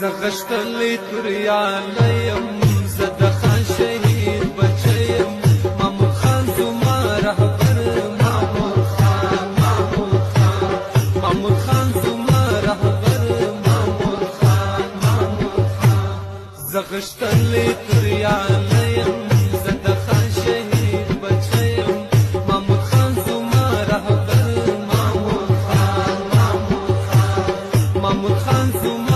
زغشتلی توریالیم زد خان شهید بچیم محمود خان زما رهبر محمود خان زما رهبر محمود خان زغشتلی توریالیم زد خان شهید بچیم محمود خان زما رهبر محمود خان زما